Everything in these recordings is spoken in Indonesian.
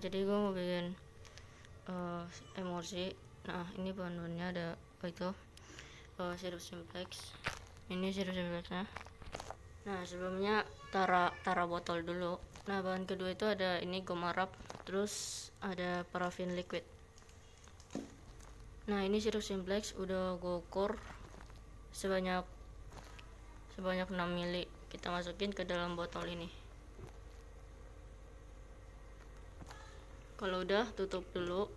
Jadi gue mau bikin emosi. Nah, ini bahan-bahannya ada itu sirup simplex. Ini sirup simplexnya. Nah, sebelumnya tara botol dulu. Nah, bahan kedua itu ada ini gom Arab, terus ada parafin liquid. Nah, ini sirup simplex udah gue ukur sebanyak 6 ml. Kita masukin ke dalam botol ini. Kalau udah, tutup dulu.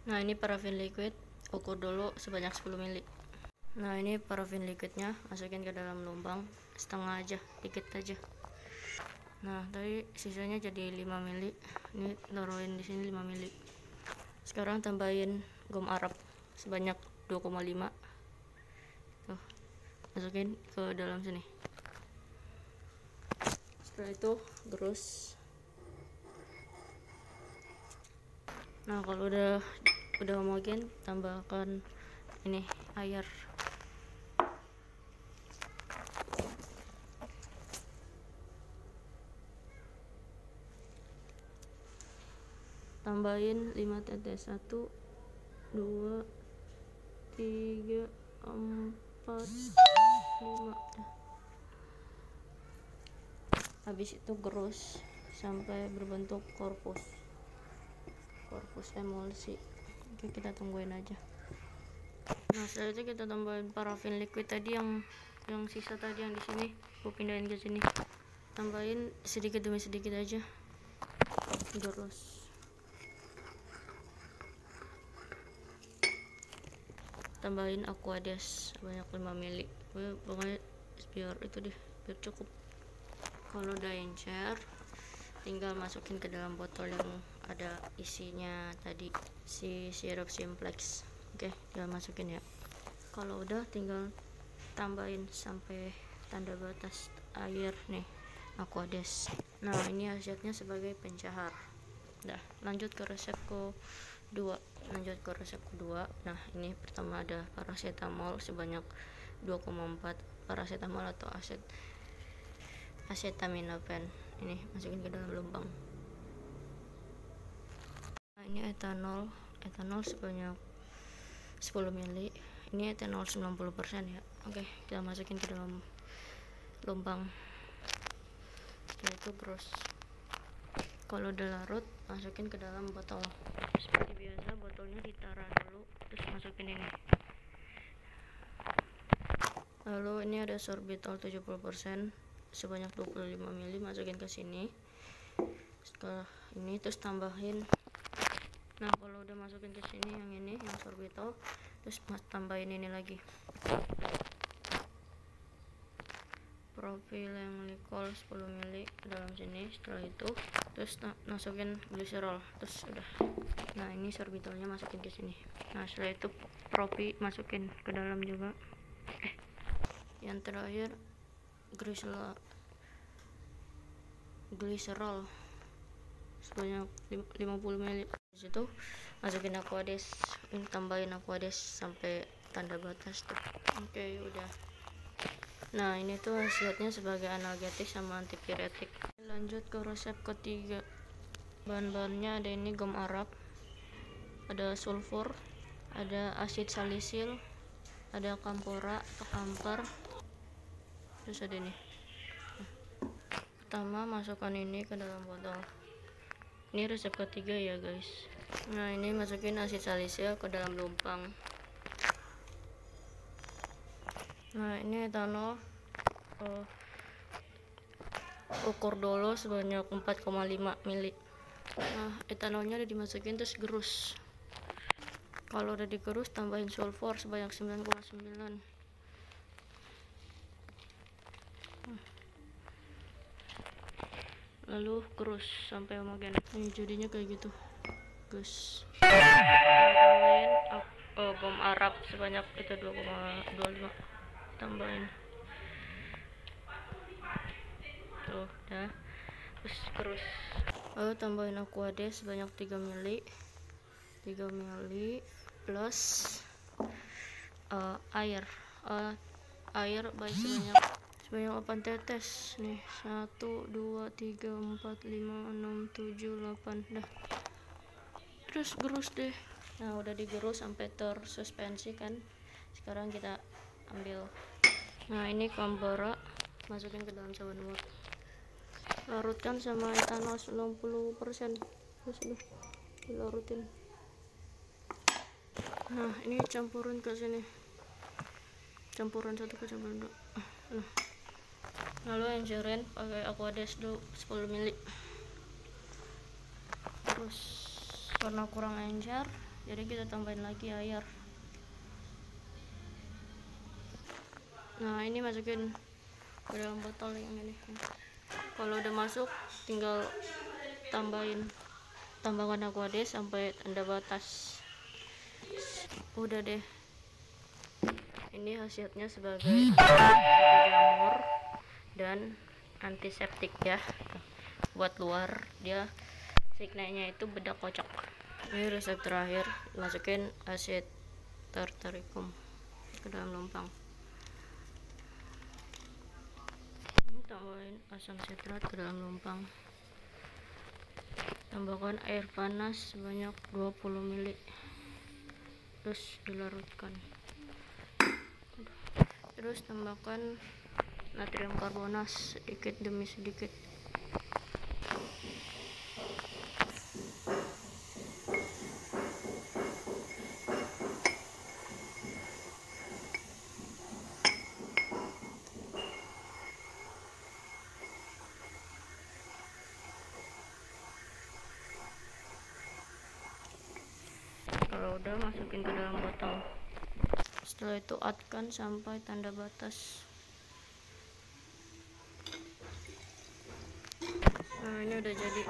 Nah, ini parafin liquid, ukur dulu sebanyak 10 ml. Nah, ini parafin liquidnya masukin ke dalam lubang setengah aja, dikit aja. Nah, tadi sisanya jadi 5 ml. Ini taruhin di sini 5 ml. Sekarang tambahin gom Arab sebanyak 2,5. Tuh, masukin ke dalam sini. Setelah itu gerus. Nah, kalau udah homogen, tambahkan ini air. Tambahin 5 tetes, 1 2 3 4 5. Habis itu gerus sampai berbentuk korpus emulsi. Oke, kita tungguin aja. Nah, setelah itu kita tambahin parafin liquid tadi yang sisa tadi yang di sini, gue pindahin ke sini. Tambahin sedikit demi sedikit aja, gerus. Tambahin aquades sebanyak 5 ml. Pokoknya biar itu deh, biar cukup. Kalau udah encer, tinggal masukin ke dalam botol yang ada isinya tadi, si sirup simplex. Oke, tinggal masukin ya. Kalau udah, tinggal tambahin sampai tanda batas air nih, aquades. Nah, ini hasilnya sebagai pencahar. Dah, lanjut ke resep kedua. Nah, ini pertama ada paracetamol sebanyak 2,4 paracetamol atau acetaminophen. Ini masukin ke dalam lubang. Nah, ini etanol sebanyak 10 ml. Ini etanol 90% ya. Oke, kita masukin ke dalam lubang. Setelah itu gerus. Kalau udah larut, masukin ke dalam botol. Seperti biasa, botolnya ditara dulu, terus masukin ini. Lalu ini ada sorbitol 70% sebanyak 25 ml, masukin ke sini. Setelah ini terus tambahin. Nah, kalau udah masukin ke sini yang sorbitol, terus tambahin ini lagi, propylenglikol 10 ml ke dalam sini. Setelah itu terus masukin gliserol, terus udah. Nah, ini sorbitolnya masukin ke sini. Nah, setelah itu propi masukin ke dalam juga. Yang terakhir gliserol sebanyak 50 ml. Di situ masukin aquades, ini tambahin aquades sampai tanda batas tuh. Oke, udah. Nah, ini tuh hasilnya sebagai analgetik sama antipiretik. Lanjut ke resep ketiga. Bahan-bahannya ada ini gom Arab, ada sulfur, ada asid salisil, ada kampora atau kampar, terus ada ini. Pertama, masukkan ini ke dalam botol. Ini resep ketiga ya guys. Nah, ini masukin asid salisil ke dalam lubang. Nah, ini etanol ukur dulu sebanyak 4,5 ml. Nah, etanolnya udah dimasukin, terus gerus. Kalau udah digerus, tambahin sulfur sebanyak 9,9. Lalu gerus sampai homogen. Ini jadinya kayak gitu guys. Tambahin gom Arab sebanyak itu 2,25. Tambahin tuh, udah. Terus gerus. Lalu tambahin aquades sebanyak 3 ml plus air baik sebanyak sebanyak 8 tetes nih. 1 2 3 4 5 6 7 8 dah. Terus gerus deh. Nah udah digerus sampai tersuspensi kan. Sekarang kita ambil. Nah ini kampara, masukin ke dalam sabun mulut, larutkan sama etanol 60%. Terus udah dilarutin. Nah ini campuran ke sini, campuran 1 ke campuran 2. Nah, lalu encerin pakai Aquades dulu 10 ml. Terus karena kurang encer, jadi kita tambahin lagi air. Nah ini masukin ke dalam botol yang ini. Kalau udah masuk tinggal tambahkan Aquades sampai tanda batas. Udah deh. Ini khasiatnya sebagai jamur dan antiseptik ya. Buat luar dia signalnya itu bedak kocok. Ini resep terakhir, masukin asid tartarikum ke dalam lompang. Tambahin asam sitrat ke dalam lompang. Tambahkan air panas sebanyak 20 ml. Terus dilarutkan. Terus tambahkan natrium karbonat sedikit demi sedikit. Kalau udah masukin ke dalam botol. Setelah itu adkan sampai tanda batas. Nah ini udah jadi.